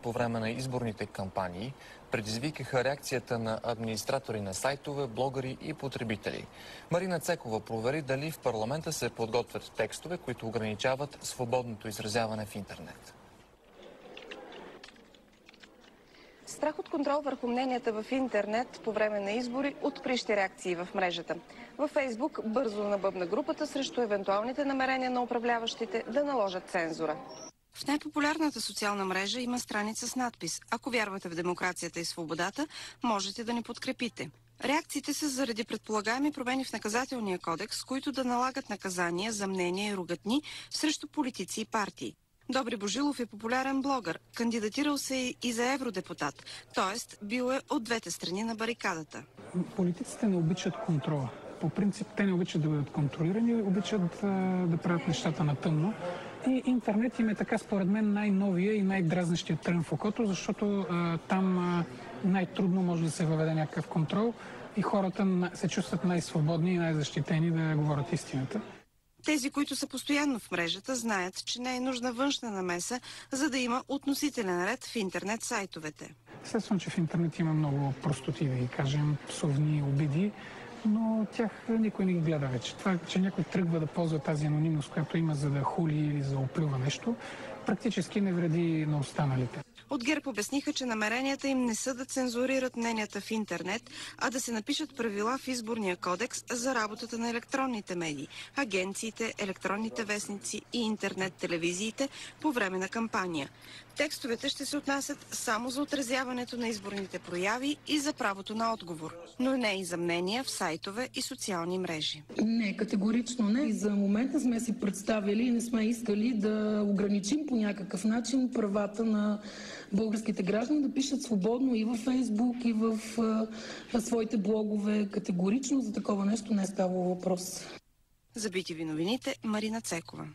по време на изборните кампании предизвикаха реакцията на администратори на сайтове, блогъри и потребители. Марина Цекова провери дали в парламента се подготвят текстове, които ограничават свободното изразяване в интернет. Страх от контрол върху мненията в интернет по време на избори отприщи реакции в мрежата. Във Фейсбук бързо набъбна групата срещу евентуалните намерения на управляващите да наложат цензура. В най-популярната социална мрежа има страница с надпис: "Ако вярвате в демокрацията и свободата, можете да ни подкрепите". Реакциите са заради предполагаеми промени в наказателния кодекс, които да налагат наказания за мнения и ругатни срещу политици и партии. Добри Божилов е популярен блогър, кандидатирал се и за евродепутат, т.е. бил е от двете страни на барикадата. Политиците не обичат контрола. По принцип те не обичат да бъдат контролирани, обичат да правят нещата на тъмно. И интернет им е така, според мен, най-новия и най-дразнещия трън в окото, защото там най-трудно може да се въведе някакъв контрол и хората се чувстват най-свободни и най-защитени да говорят истината. Тези, които са постоянно в мрежата, знаят, че не е нужна външна намеса, за да има относителен ред в интернет сайтовете. Естествено, че в интернет има много простоти, да ги кажем, псовни, обиди, но тях никой не ги гледа вече. Това, че някой тръгва да ползва тази анонимност, която има, за да хули или за да оплюва нещо, практически не вреди на останалите. От ГЕРБ обясниха, че намеренията им не са да цензурират мненията в интернет, а да се напишат правила в изборния кодекс за работата на електронните медии, агенциите, електронните вестници и интернет телевизиите по време на кампания. Текстовете ще се отнасят само за отразяването на изборните прояви и за правото на отговор, но не и за мнения в сайтове и социални мрежи. Не, категорично не. За момента сме си представили и не сме искали да ограничим по някакъв начин правата на българските граждани да пишат свободно и във Фейсбук, и в своите блогове. Категорично за такова нещо не е ставало въпрос. За BTV новините, Марина Цекова.